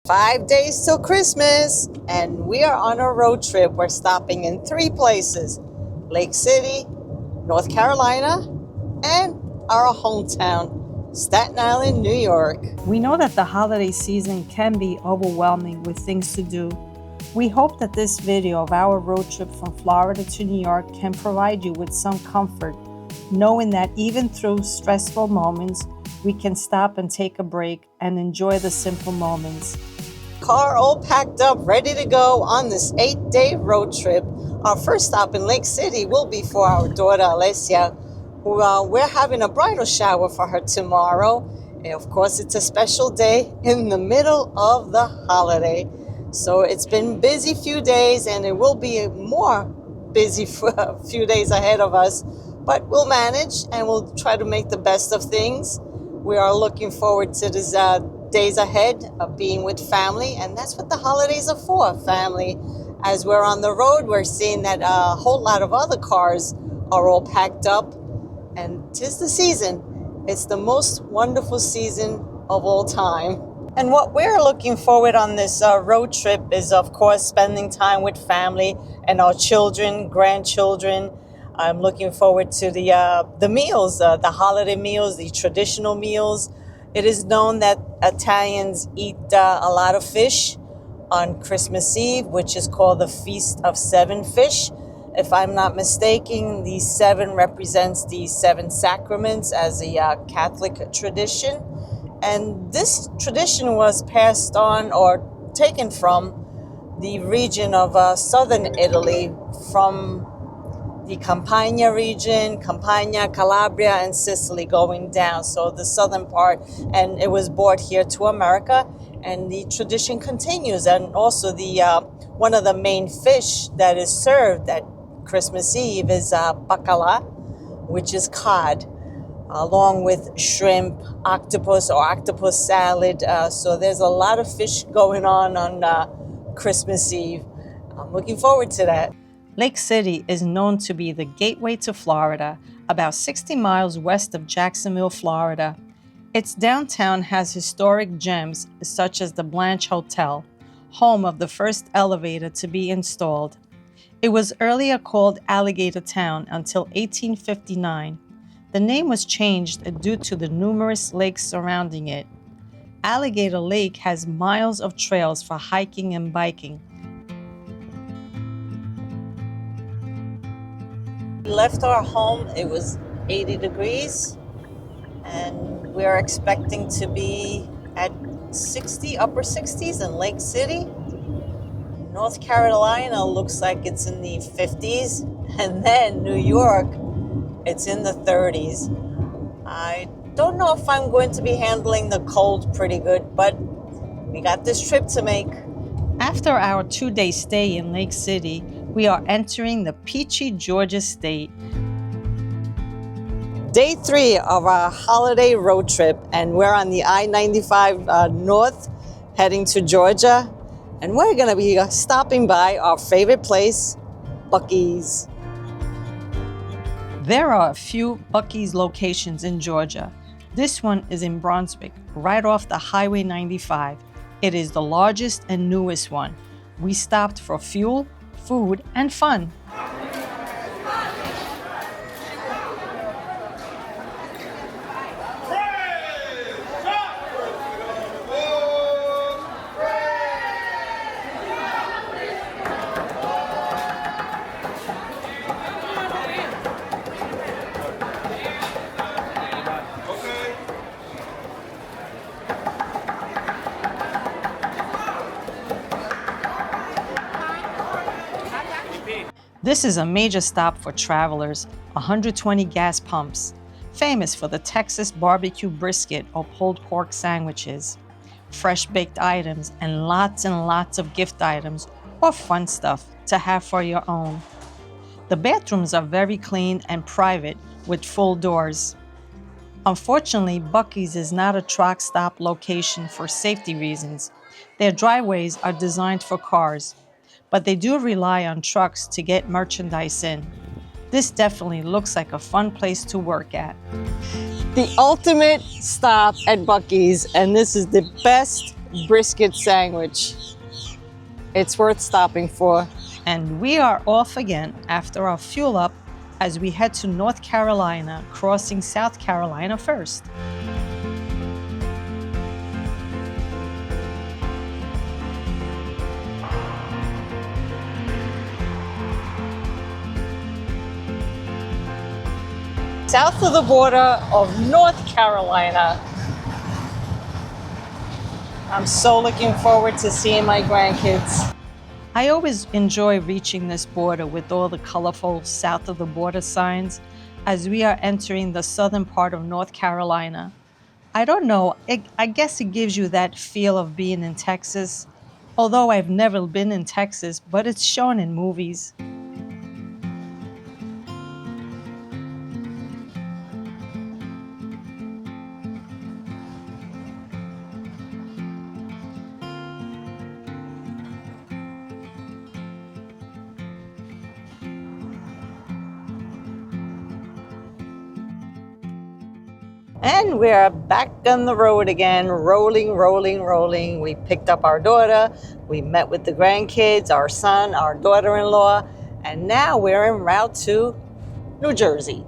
5 days till Christmas, and we are on a road trip. We're stopping in 3 places: Lake City, North Carolina, and our hometown, Staten Island, New York. We know that the holiday season can be overwhelming with things to do. We hope that this video of our road trip from Florida to New York can provide you with some comfort, knowing that even through stressful moments, we can stop and take a break and enjoy the simple moments. Car all packed up, ready to go on this 8-day road trip. Our first stop in Lake City will be for our daughter Alessia, who we're having a bridal shower for her tomorrow. And of course, it's a special day in the middle of the holiday. So it's been busy few days, and it will be more busy for a few days ahead of us. But we'll manage, and we'll try to make the best of things. We are looking forward to these days ahead of being with family, and that's what the holidays are for, family. As we're on the road, we're seeing that a whole lot of other cars are all packed up, and 'tis the season. It's the most wonderful season of all time. And what we're looking forward on this road trip is, of course, spending time with family and our children, grandchildren. I'm looking forward to the meals, the holiday meals, the traditional meals. It is known that Italians eat a lot of fish on Christmas Eve, which is called the Feast of Seven Fish. If I'm not mistaken, the 7 represents the 7 sacraments as a Catholic tradition. And this tradition was passed on or taken from the region of southern Italy, from the Campania region, Campania, Calabria, and Sicily, going down, so the southern part, and it was brought here to America, and the tradition continues. And also the one of the main fish that is served at Christmas Eve is bacala, which is cod, along with shrimp, octopus or octopus salad. So there's a lot of fish going on Christmas Eve. I'm looking forward to that. Lake City is known to be the gateway to Florida, about 60 miles west of Jacksonville, Florida. Its downtown has historic gems such as the Blanche Hotel, home of the first elevator to be installed. It was earlier called Alligator Town until 1859. The name was changed due to the numerous lakes surrounding it. Alligator Lake has miles of trails for hiking and biking. We left our home, it was 80 degrees, and we're expecting to be at 60, upper 60s in Lake City. North Carolina looks like it's in the 50s, and then New York, it's in the 30s. I don't know if I'm going to be handling the cold pretty good, but we got this trip to make. After our 2-day stay in Lake City, we are entering the peachy Georgia state. Day 3 of our holiday road trip, and we're on the I-95 north, heading to Georgia, and we're going to be stopping by our favorite place, Buc-ee's. There are a few Buc-ee's locations in Georgia. This one is in Brunswick, right off the Highway 95. It is the largest and newest one. We stopped for fuel, food, and fun. This is a major stop for travelers, 120 gas pumps, famous for the Texas barbecue brisket or pulled pork sandwiches, fresh baked items, and lots of gift items or fun stuff to have for your own. The bathrooms are very clean and private with full doors. Unfortunately, Buc-ee's is not a truck stop location for safety reasons. Their driveways are designed for cars, but they do rely on trucks to get merchandise in. This definitely looks like a fun place to work at. The ultimate stop at Buc-ee's, and this is the best brisket sandwich. It's worth stopping for. And we are off again after our fuel up as we head to North Carolina, crossing South Carolina first. South of the border of North Carolina. I'm so looking forward to seeing my grandkids. I always enjoy reaching this border with all the colorful south of the border signs as we are entering the southern part of North Carolina. I don't know, I guess it gives you that feel of being in Texas, although I've never been in Texas, but it's shown in movies. And we're back on the road again, rolling. We picked up our daughter, we met with the grandkids, our son, our daughter-in-law, and now we're en route to New Jersey.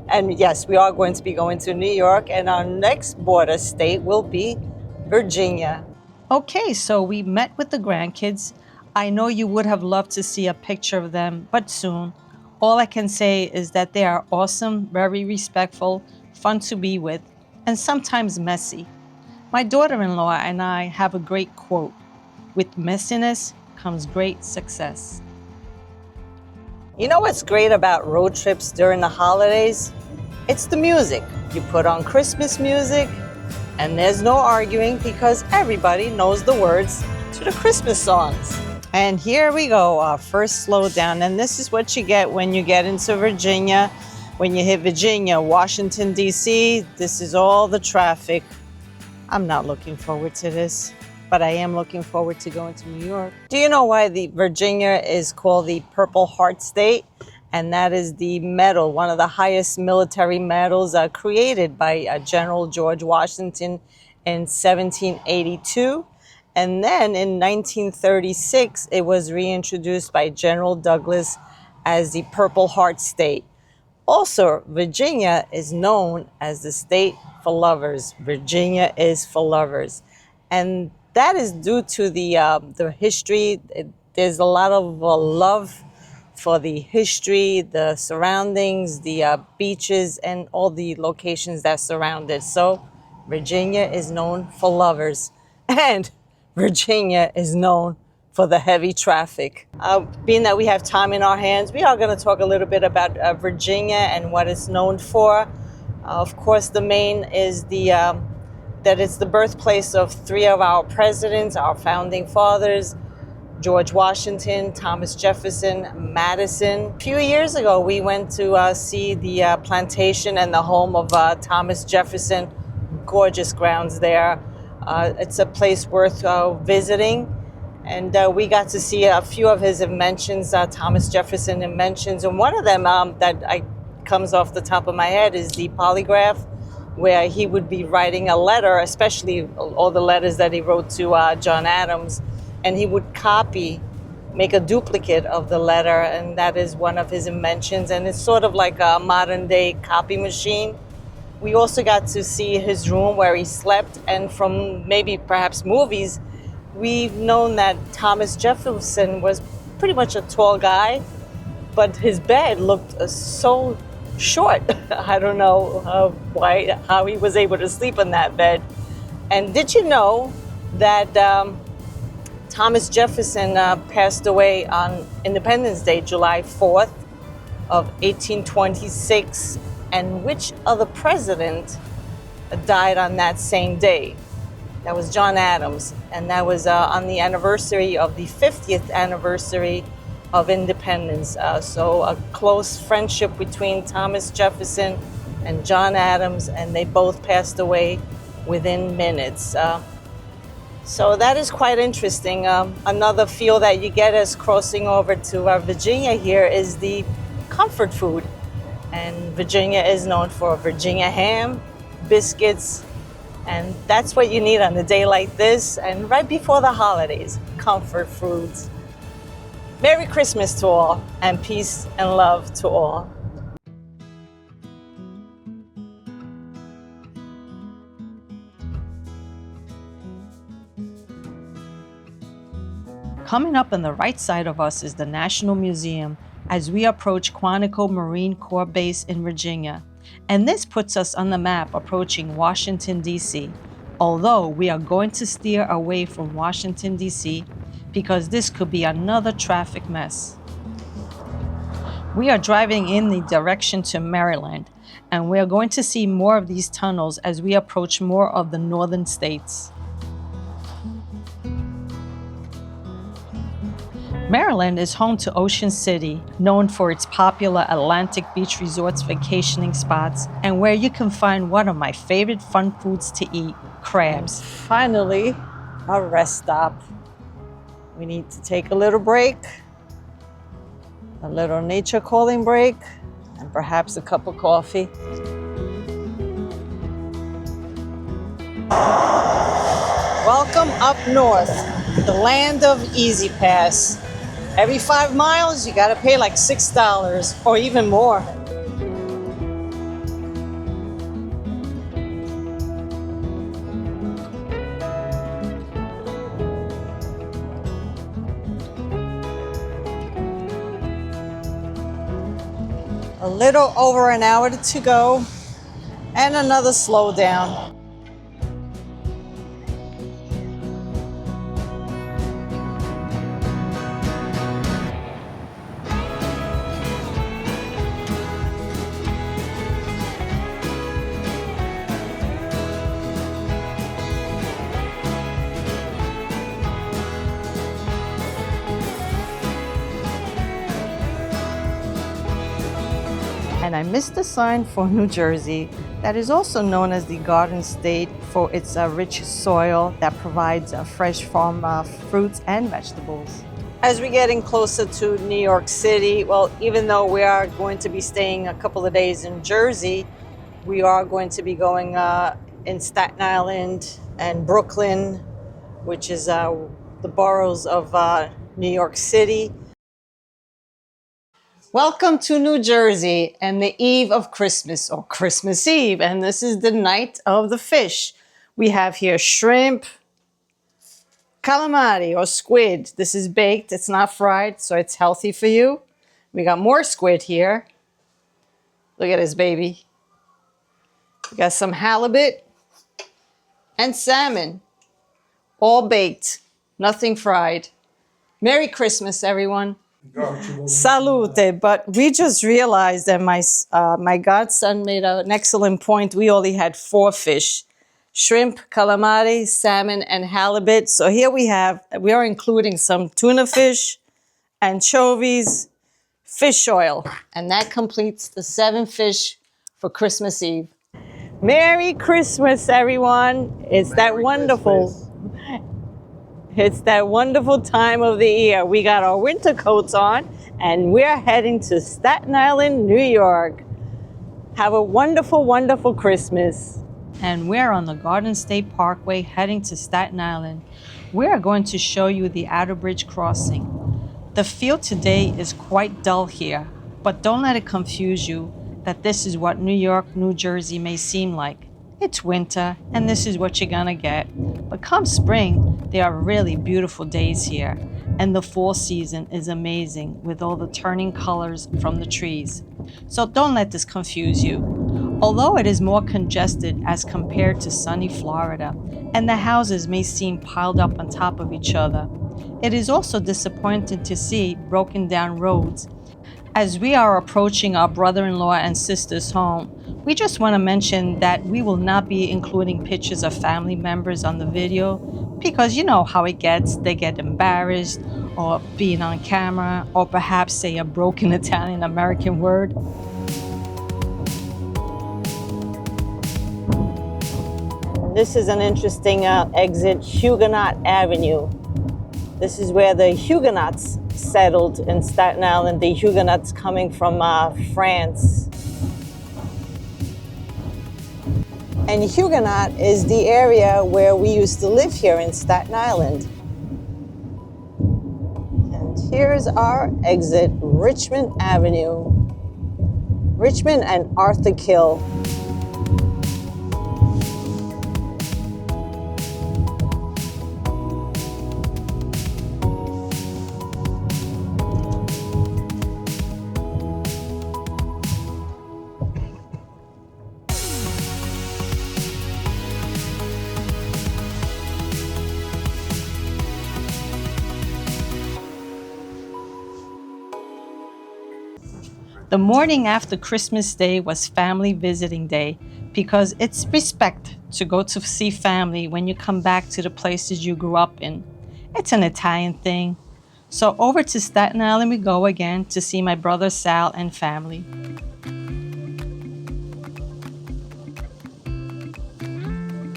And yes, we are going to be going to New York, and our next border state will be Virginia. Okay, so we met with the grandkids. I know you would have loved to see a picture of them, but soon. All I can say is that they are awesome, very respectful, fun to be with, and sometimes messy. My daughter-in-law and I have a great quote: "With messiness comes great success." You know what's great about road trips during the holidays? It's the music. You put on Christmas music, and there's no arguing because everybody knows the words to the Christmas songs. And here we go, our first slowdown, and this is what you get when you get into Virginia. When you hit Virginia, Washington, D.C., this is all the traffic. I'm not looking forward to this, but I am looking forward to going to New York. Do you know why the Virginia is called the Purple Heart State? And that is the medal, one of the highest military medals created by General George Washington in 1782. And then in 1936, it was reintroduced by General Douglas as the Purple Heart State. Also, Virginia is known as the state for lovers. Virginia is for lovers. And that is due to the history. There's a lot of love for the history, the surroundings, the beaches, and all the locations that surround it. So Virginia is known for lovers. And Virginia is known for the heavy traffic. Being that we have time in our hands, we are going to talk a little bit about Virginia and what it's known for. Of course, the main is that it's the birthplace of three of our presidents, our founding fathers: George Washington, Thomas Jefferson, Madison. A few years ago, we went to see the plantation and the home of Thomas Jefferson. Gorgeous grounds there. It's a place worth visiting. And we got to see a few of his inventions, Thomas Jefferson inventions. And one of them that comes off the top of my head is the polygraph, where he would be writing a letter, especially all the letters that he wrote to John Adams, and he would make a duplicate of the letter, and that is one of his inventions. And it's sort of like a modern day copy machine. We also got to see his room where he slept, and from maybe perhaps movies, we've known that Thomas Jefferson was pretty much a tall guy, but his bed looked so short. I don't know how he was able to sleep in that bed. And did you know that Thomas Jefferson passed away on Independence Day, July 4th of 1826? And which other president died on that same day? That was John Adams, and that was on the anniversary of the 50th anniversary of independence. So a close friendship between Thomas Jefferson and John Adams, and they both passed away within minutes. So that is quite interesting. Another feel that you get as crossing over to Virginia here is the comfort food. And Virginia is known for Virginia ham, biscuits, And that's what you need on a day like this and right before the holidays, comfort foods. Merry Christmas to all, and peace and love to all. Coming up on the right side of us is the National Museum as we approach Quantico Marine Corps Base in Virginia. And this puts us on the map approaching Washington, D.C. Although we are going to steer away from Washington, D.C. because this could be another traffic mess. We are driving in the direction to Maryland, and we are going to see more of these tunnels as we approach more of the northern states. Maryland is home to Ocean City, known for its popular Atlantic beach resorts vacationing spots, and where you can find one of my favorite fun foods to eat, crabs. Finally, a rest stop. We need to take a little break, a little nature calling break, and perhaps a cup of coffee. Welcome up north, the land of Easy Pass. Every 5 miles, you gotta pay like $6 or even more. A little over an hour to go and another slowdown. And I missed the sign for New Jersey that is also known as the Garden State for its rich soil that provides fresh farm fruits and vegetables. As we're getting closer to New York City, well, even though we are going to be staying a couple of days in Jersey, we are going to be going in Staten Island and Brooklyn, which is the boroughs of New York City. Welcome to New Jersey and the eve of Christmas, or Christmas Eve, and this is the night of the fish. We have here shrimp, calamari or squid. This is baked, it's not fried, so it's healthy for you. We got more squid here. Look at this baby. We got some halibut and salmon, all baked, nothing fried. Merry Christmas, everyone. Salute, but we just realized that my godson made an excellent point. We only had 4 fish: shrimp, calamari, salmon, and halibut. So here we are including some tuna fish, anchovies, fish oil, and that completes the 7 fish for Christmas Eve. Merry Christmas, everyone. It's that wonderful. It's that wonderful time of the year. We got our winter coats on and we're heading to Staten Island, New York. Have a wonderful, wonderful Christmas. And we're on the Garden State Parkway heading to Staten Island. We're going to show you the Outer Bridge crossing. The field today is quite dull here, but don't let it confuse you that this is what New York, New Jersey may seem like. It's winter, and this is what you're gonna get. But come spring, there are really beautiful days here, and the fall season is amazing with all the turning colors from the trees. So don't let this confuse you. Although it is more congested as compared to sunny Florida, and the houses may seem piled up on top of each other, it is also disappointing to see broken down roads. As we are approaching our brother-in-law and sister's home, we just want to mention that we will not be including pictures of family members on the video because you know how it gets. They get embarrassed or being on camera or perhaps say a broken Italian-American word. This is an interesting exit, Huguenot Avenue. This is where the Huguenots settled in Staten Island, the Huguenots coming from France. And Huguenot is the area where we used to live here in Staten Island. And here's our exit, Richmond Avenue. Richmond and Arthur Kill. The morning after Christmas Day was family visiting day because it's respect to go to see family when you come back to the places you grew up in. It's an Italian thing. So over to Staten Island we go again to see my brother Sal and family.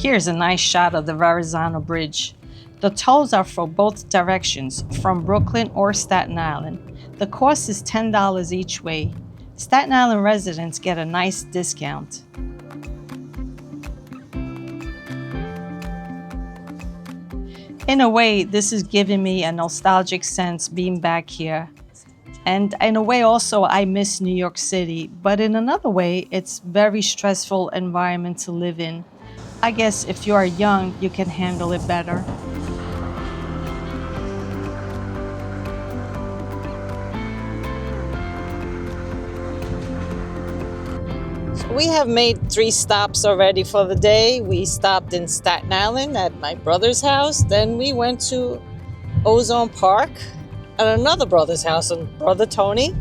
Here's a nice shot of the Verrazano Bridge. The tolls are for both directions, from Brooklyn or Staten Island. The cost is $10 each way. Staten Island residents get a nice discount. In a way, this is giving me a nostalgic sense being back here. And in a way also, I miss New York City, but in another way, it's a very stressful environment to live in. I guess if you are young, you can handle it better. We have made 3 stops already for the day. We stopped in Staten Island at my brother's house. Then we went to Ozone Park at another brother's house, and Brother Tony.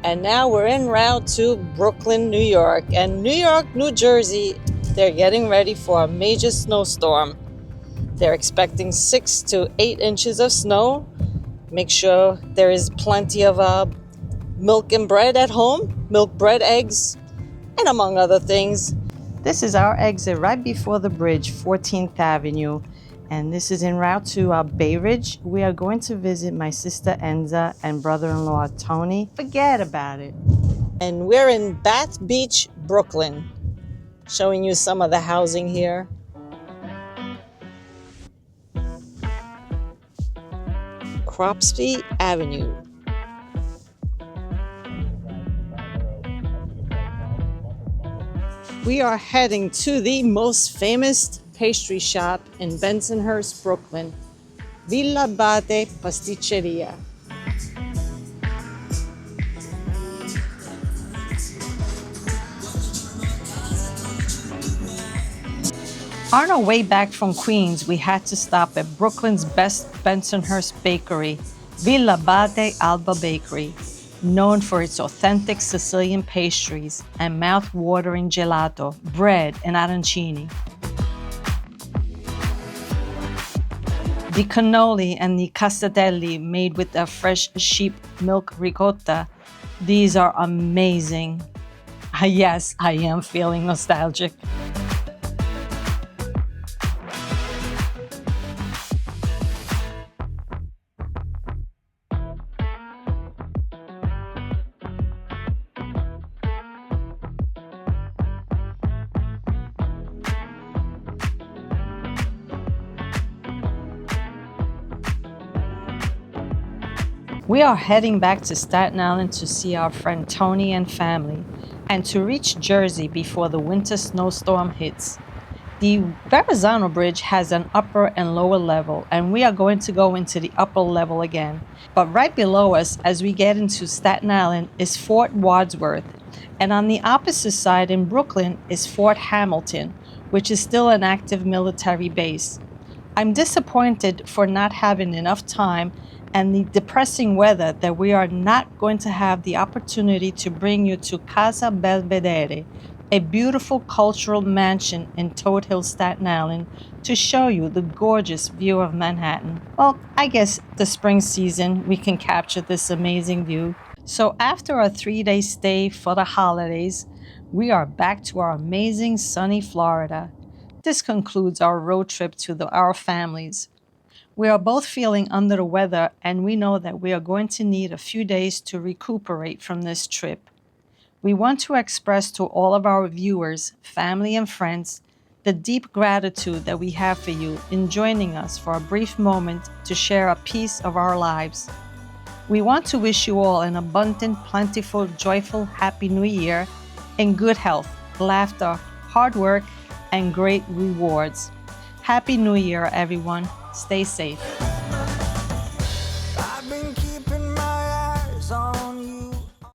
And now we're en route to Brooklyn, New York. And New York, New Jersey, they're getting ready for a major snowstorm. They're expecting 6 to 8 inches of snow. Make sure there is plenty of milk and bread at home, milk, bread, eggs, and among other things. This is our exit right before the bridge, 14th Avenue. And this is en route to Bay Ridge. We are going to visit my sister Enza and brother-in-law Tony. Forget about it. And we're in Bath Beach, Brooklyn, showing you some of the housing here. Cropsey Avenue. We are heading to the most famous pastry shop in Bensonhurst, Brooklyn, Villa Abate Pasticceria. On our way back from Queens, we had to stop at Brooklyn's best Bensonhurst bakery, Villa Abate Alba Bakery, known for its authentic Sicilian pastries and mouth-watering gelato, bread, and arancini. The cannoli and the castatelli made with a fresh sheep milk ricotta, these are amazing. Yes, I am feeling nostalgic. We are heading back to Staten Island to see our friend Tony and family, and to reach Jersey before the winter snowstorm hits. The Verrazano Bridge has an upper and lower level, and we are going to go into the upper level again. But right below us, as we get into Staten Island, is Fort Wadsworth, and on the opposite side in Brooklyn is Fort Hamilton, which is still an active military base. I'm disappointed for not having enough time and the depressing weather that we are not going to have the opportunity to bring you to Casa Belvedere, a beautiful cultural mansion in Toad Hill, Staten Island, to show you the gorgeous view of Manhattan. Well, I guess the spring season we can capture this amazing view. So after our 3-day stay for the holidays, we are back to our amazing sunny Florida. This concludes our road trip to our families. We are both feeling under the weather, and we know that we are going to need a few days to recuperate from this trip. We want to express to all of our viewers, family and friends, the deep gratitude that we have for you in joining us for a brief moment to share a piece of our lives. We want to wish you all an abundant, plentiful, joyful, happy New Year in good health, laughter, hard work, and great rewards. Happy New Year, everyone. Stay safe.